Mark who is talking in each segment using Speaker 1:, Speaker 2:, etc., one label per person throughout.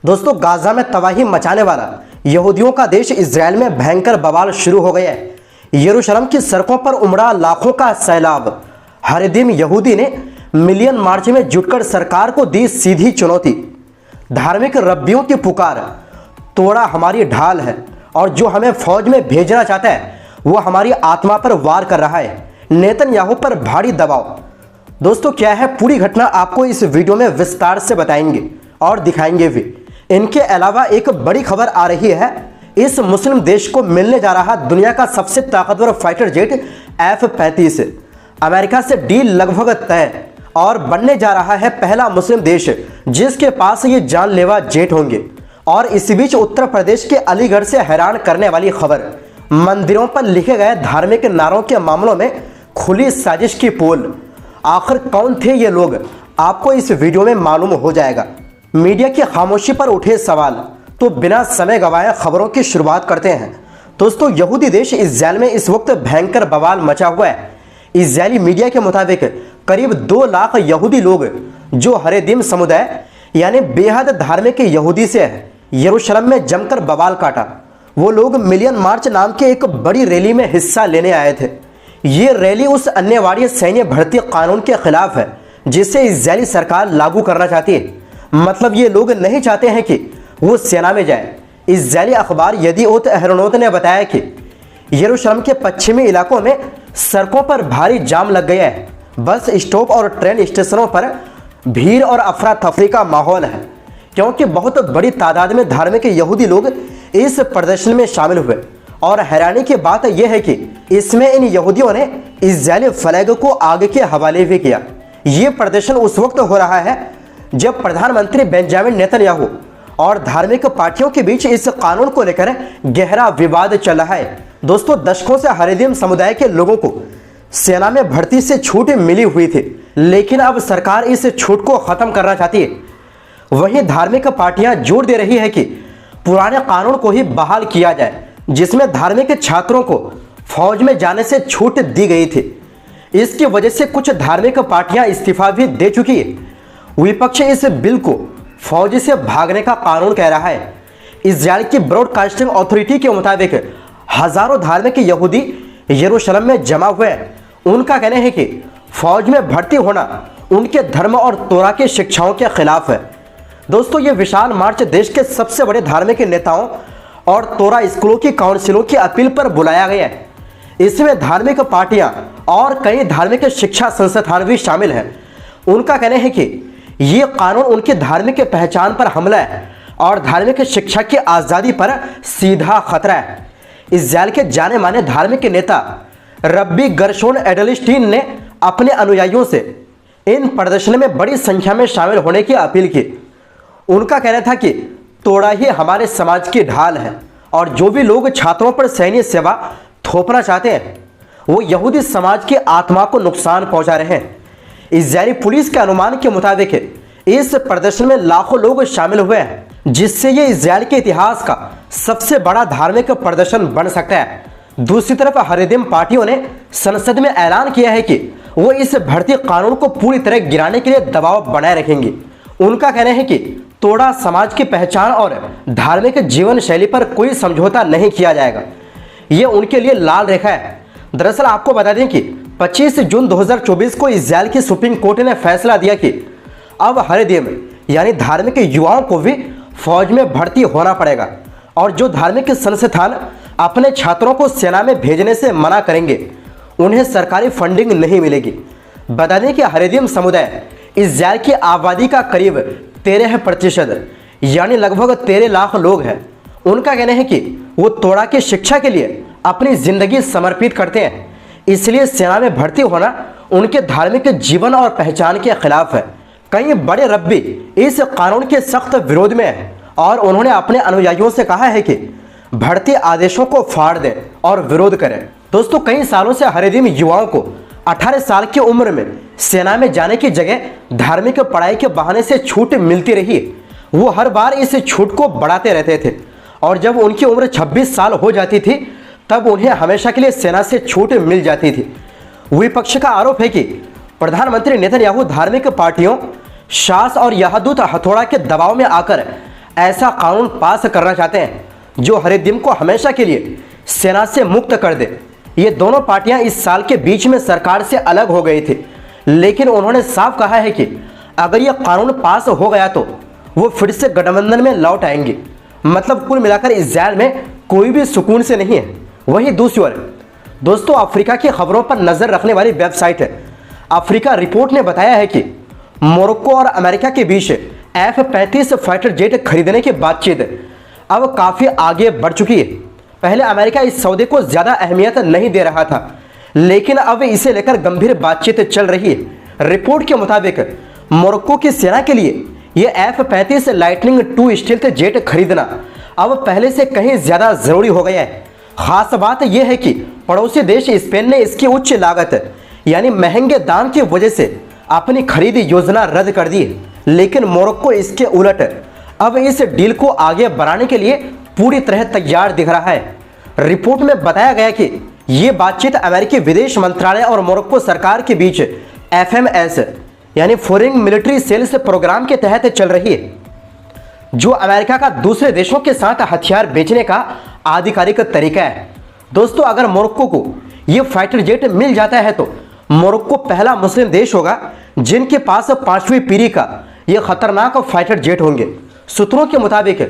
Speaker 1: दोस्तों, गाजा में तबाही मचाने वाला यहूदियों का देश इजराइल में भयंकर बवाल शुरू हो गया है। यरूशलेम की सड़कों पर उमड़ा लाखों का सैलाब। हरेदिम यहूदी ने मिलियन मार्च में जुटकर सरकार को दी सीधी चुनौती। धार्मिक रब्बियों की पुकार, तोड़ा हमारी ढाल है और जो हमें फौज में भेजना चाहता है वो हमारी आत्मा पर वार कर रहा है। नेतन्याहू पर भारी दबाव। दोस्तों, क्या है पूरी घटना आपको इस वीडियो में विस्तार से बताएंगे और दिखाएंगे भी। इनके अलावा एक बड़ी खबर आ रही है, इस मुस्लिम देश को मिलने जा रहा दुनिया का सबसे ताकतवर फाइटर जेट F-35। अमेरिका से डील लगभग तय और बनने जा रहा है पहला मुस्लिम देश जिसके पास ये जानलेवा जेट होंगे। और इसी बीच उत्तर प्रदेश के अलीगढ़ से हैरान करने वाली खबर, मंदिरों पर लिखे गए धार्मिक नारों के मामलों में खुली साजिश की पोल। आखिर कौन थे ये लोग, आपको इस वीडियो में मालूम हो जाएगा। मीडिया की खामोशी पर उठे सवाल, तो बिना समय गंवाए खबरों की शुरुआत करते हैं। दोस्तों, यहूदी देश इजराइल में इस वक्त भयंकर बवाल मचा हुआ है। इजरायली मीडिया के मुताबिक करीब 2 लाख यहूदी लोग जो हरेदिम समुदाय यानी बेहद धार्मिक यहूदी से है, यरूशलेम में जमकर बवाल काटा। वो लोग मिलियन मार्च नाम के एक बड़ी रैली में हिस्सा लेने आए थे। ये रैली उस अन्यवाड़ी सैन्य भर्ती कानून के खिलाफ है जिसे इजरायली सरकार लागू करना चाहती है। मतलब ये लोग नहीं चाहते हैं कि वो सेना में जाए। इजरायली अखबार यदीओत अहरोनोत ने बताया कि यरूशलेम के पश्चिमी इलाकों में सड़कों पर भारी जाम लग गया है। बस स्टॉप और ट्रेन स्टेशनों पर भीड़ और अफरा तफरी का माहौल है क्योंकि बहुत बड़ी तादाद में धार्मिक यहूदी लोग इस प्रदर्शन में शामिल हुए। और हैरानी की बात यह है कि इसमें इन यहूदियों ने इजरायली फ्लैग को आगे के हवाले भी किया। ये प्रदर्शन उस वक्त हो रहा है जब प्रधानमंत्री बेंजामिन नेतन्याहू और धार्मिक पार्टियों के बीच इस कानून को लेकर गहरा विवाद चल रहा है। दोस्तों, दशकों से हरेदिम समुदाय के लोगों को सेना में भर्ती से छूट मिली हुई थी, लेकिन अब सरकार इस छूट को खत्म करना चाहती है। वहीं धार्मिक पार्टियां जोर दे रही है कि पुराने कानून को ही बहाल किया जाए जिसमें धार्मिक छात्रों को फौज में जाने से छूट दी गई थी। इसकी वजह से कुछ धार्मिक पार्टियां इस्तीफा भी दे चुकी है। विपक्ष इस बिल को फौज से भागने का कानून कह रहा है। इजराइल की ब्रॉडकास्टिंग अथॉरिटी के मुताबिक हजारों धार्मिक यहूदी यरूशलेम में जमा हुए हैं। उनका कहना है कि फौज में भर्ती होना उनके धर्म और तोरा की शिक्षाओं के खिलाफ है। दोस्तों, ये विशाल मार्च देश के सबसे बड़े धार्मिक नेताओं और तोरा स्कूलों की काउंसिलों की अपील पर बुलाया गया है। इसमें धार्मिक पार्टियां और कई धार्मिक शिक्षा संस्थान भी शामिल हैं। उनका कहना है कि ये कानून उनकी धार्मिक पहचान पर हमला है और धार्मिक शिक्षा की आज़ादी पर सीधा खतरा है। इजराइल के जाने माने धार्मिक नेता रब्बी गर्शोन एडलस्टीन ने अपने अनुयायियों से इन प्रदर्शन में बड़ी संख्या में शामिल होने की अपील की। उनका कहना था कि तोड़ा ही हमारे समाज की ढाल है और जो भी लोग छात्रों पर सैन्य सेवा थोपना चाहते हैं वो यहूदी समाज की आत्मा को नुकसान पहुंचा रहे हैं। इजरायली पुलिस के अनुमान के मुताबिक इस प्रदर्शन में लाखों लोग शामिल हुए हैं जिससे ये इजराइल के इतिहास का सबसे बड़ा धार्मिक प्रदर्शन बन सकता है। दूसरी तरफ हरेदिम पार्टियों ने संसद में ऐलान किया है कि वो इस भर्ती कानून को पूरी तरह गिराने के लिए दबाव बनाए रखेंगे। उनका कहना है कि तोड़ा समाज की पहचान और धार्मिक जीवन शैली पर कोई समझौता नहीं किया जाएगा। ये उनके लिए लाल रेखा है। दरअसल आपको बता दें कि 25 जून 2024 को इजराइल की सुप्रीम कोर्ट ने फैसला दिया कि अब हरेदिम यानी धार्मिक युवाओं को भी फौज में भर्ती होना पड़ेगा और जो धार्मिक संस्थान अपने छात्रों को सेना में भेजने से मना करेंगे उन्हें सरकारी फंडिंग नहीं मिलेगी। बता दें कि हरेदिम समुदाय इजराइल की आबादी का करीब 13% यानी लगभग 13 लाख लोग हैं। उनका कहना है कि वो तोड़ा की शिक्षा के लिए अपनी जिंदगी समर्पित करते हैं, इसलिए सेना में भर्ती होना उनके धार्मिक जीवन और पहचान के खिलाफ है। कई बड़े रब्बी इस कानून के सख्त विरोध में हैं और उन्होंने अपने अनुयायियों से कहा है कि भर्ती आदेशों को फाड़ दें और विरोध करें। दोस्तों, कई सालों से हरेदिम युवाओं को 18 साल की उम्र में सेना में जाने की जगह धार्मिक पढ़ाई के बहाने से छूट मिलती रही। वो हर बार इस छूट को बढ़ाते रहते थे और जब उनकी उम्र 26 साल हो जाती थी तब उन्हें हमेशा के लिए सेना से छूट मिल जाती थी। विपक्ष का आरोप है कि प्रधानमंत्री नेतन्याहू धार्मिक पार्टियों, शास और यहूदूत हथौड़ा के दबाव में आकर ऐसा कानून पास करना चाहते हैं जो हरिदिम को हमेशा के लिए सेना से मुक्त कर दे। ये दोनों पार्टियां इस साल के बीच में सरकार से अलग हो गई थी, लेकिन उन्होंने साफ कहा है कि अगर यह कानून पास हो गया तो वो फिर से गठबंधन में लौट आएंगे। मतलब कुल मिलाकर इजरायल में कोई भी सुकून से नहीं है। वहीं दूसरी ओर दोस्तों, अफ्रीका की खबरों पर नजर रखने वाली वेबसाइट है अफ्रीका रिपोर्ट ने बताया है कि मोरक्को और अमेरिका के बीच F-35 फाइटर जेट खरीदने की बातचीत अब काफ़ी आगे बढ़ चुकी है। पहले अमेरिका इस सौदे को ज़्यादा अहमियत नहीं दे रहा था, लेकिन अब इसे लेकर गंभीर बातचीत चल रही है। रिपोर्ट के मुताबिक मोरक्को की सेना के लिए ये F-35 लाइटनिंग 2 स्टील्थ जेट खरीदना अब पहले से कहीं ज़्यादा ज़रूरी हो गया है। खास बात यह है कि पड़ोसी देश स्पेन ने इसकी उच्च लागत यानी महंगे दाम की वजह से अपनी खरीद योजना रद्द कर दी है, लेकिन मोरक्को इसके उलट अब इस डील को आगे बढ़ाने के लिए पूरी तरह तैयार दिख रहा है। रिपोर्ट में बताया गया कि ये बातचीत अमेरिकी विदेश मंत्रालय और मोरक्को सरकार के बीच FMS यानी फॉरेन मिलिट्री सेल्स प्रोग्राम के तहत चल रही है, जो अमेरिका का दूसरे देशों के साथ हथियार बेचने का आधिकारिक तरीका है। दोस्तों, अगर मोरक्को को ये फाइटर जेट मिल जाता है तो मोरक्को पहला मुस्लिम देश होगा जिनके पास 5वीं पीढ़ी का ये खतरनाक फाइटर जेट होंगे। सूत्रों के मुताबिक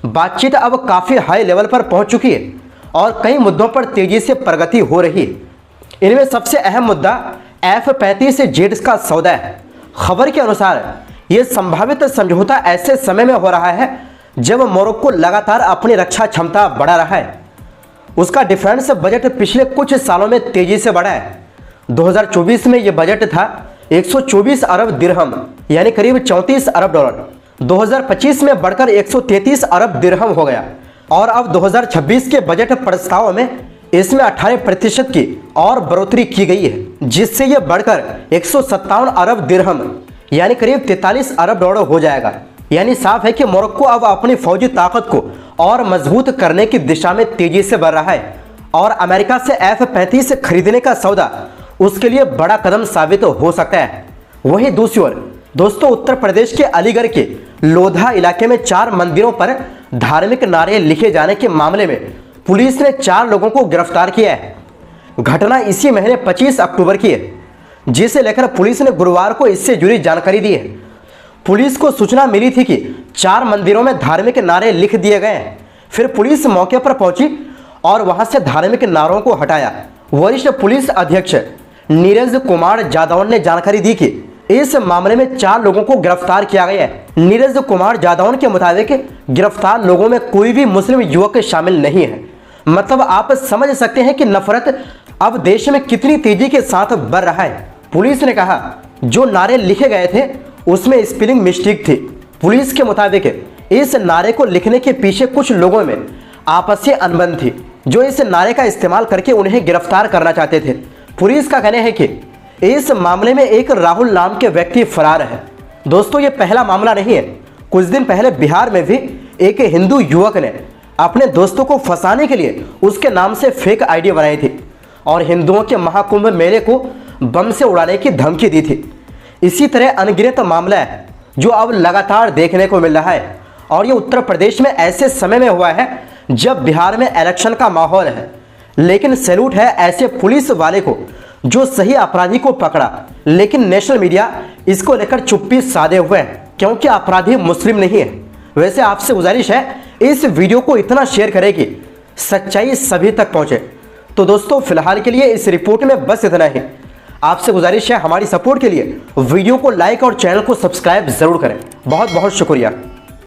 Speaker 1: बातचीत अब काफ़ी हाई लेवल पर पहुंच चुकी है और कई मुद्दों पर तेजी से प्रगति हो रही है। इनमें सबसे अहम मुद्दा F-35 जेट्स का सौदा है। खबर के अनुसार ये संभावित समझौता ऐसे समय में हो रहा है जब मोरक्को लगातार अपनी रक्षा क्षमता बढ़ा रहा है। उसका डिफेंस बजट पिछले कुछ सालों में तेजी से बढ़ा है। 2024 में यह बजट था 124 अरब दिरहम यानी करीब 34 अरब डॉलर। 2025 में बढ़कर 133 अरब दिरहम हो गया और अब 2026 के बजट प्रस्ताव में इसमें 18% की और बढ़ोतरी की गई है, जिससे यह बढ़कर 157 अरब दिरहम यानी करीब 43 अरब डॉलर हो जाएगा। यानी साफ है कि मोरक्को अब अपनी फौजी ताकत को और मजबूत करने की दिशा में तेजी से बढ़ रहा है और अमेरिका से F-35 खरीदने का सौदा उसके लिए बड़ा कदम साबित हो सकता है। वहीं दूसरी ओर दोस्तों, उत्तर प्रदेश के अलीगढ़ के लोधा इलाके में 4 मंदिरों पर धार्मिक नारे लिखे जाने के मामले में पुलिस ने 4 लोगों को गिरफ्तार किया है। घटना इसी महीने 25 अक्टूबर की है, जिसे लेकर पुलिस ने गुरुवार को इससे जुड़ी जानकारी दी है। पुलिस को सूचना मिली थी कि 4 मंदिरों में धार्मिक नारे लिख दिए गए हैं। फिर पुलिस मौके पर पहुंची और वहां से धार्मिक नारों को हटाया। वरिष्ठ पुलिस अध्यक्ष नीरज कुमार जादव ने जानकारी दी कि इस मामले में 4 लोगों को गिरफ्तार किया गया है। नीरज कुमार जादव के मुताबिक गिरफ्तार लोगों में कोई भी मुस्लिम युवक शामिल नहीं है। मतलब आप समझ सकते हैं कि नफरत अब देश में कितनी तेजी के साथ बढ़ रहा है। पुलिस ने कहा जो नारे लिखे गए थे उसमें स्पेलिंग मिस्टेक थी। पुलिस के मुताबिक इस नारे को लिखने के पीछे कुछ लोगों में आपसी अनबन थी, जो इस नारे का इस्तेमाल करके उन्हें गिरफ्तार करना चाहते थे। पुलिस का कहना है कि इस मामले में एक राहुल नाम के व्यक्ति फरार है। दोस्तों, ये पहला मामला नहीं है। कुछ दिन पहले बिहार में भी एक हिंदू युवक ने अपने दोस्तों को फंसाने के लिए उसके नाम से फेक आईडी बनाई थी और हिंदुओं के महाकुंभ मेले को बम से उड़ाने की धमकी दी थी। इसी तरह अनगिनत मामला है जो अब लगातार देखने को मिल रहा है और ये उत्तर प्रदेश में ऐसे समय में हुआ है जब बिहार में इलेक्शन का माहौल है। लेकिन सैल्यूट है ऐसे पुलिस वाले को जो सही अपराधी को पकड़ा, लेकिन नेशनल मीडिया इसको लेकर चुप्पी साधे हुए हैं क्योंकि अपराधी मुस्लिम नहीं है। वैसे आपसे गुजारिश है इस वीडियो को इतना शेयर करें कि सच्चाई सभी तक पहुंचे। तो दोस्तों, फिलहाल के लिए इस रिपोर्ट में बस इतना ही। आपसे गुजारिश है हमारी सपोर्ट के लिए वीडियो को लाइक और चैनल को सब्सक्राइब जरूर करें। बहुत बहुत शुक्रिया।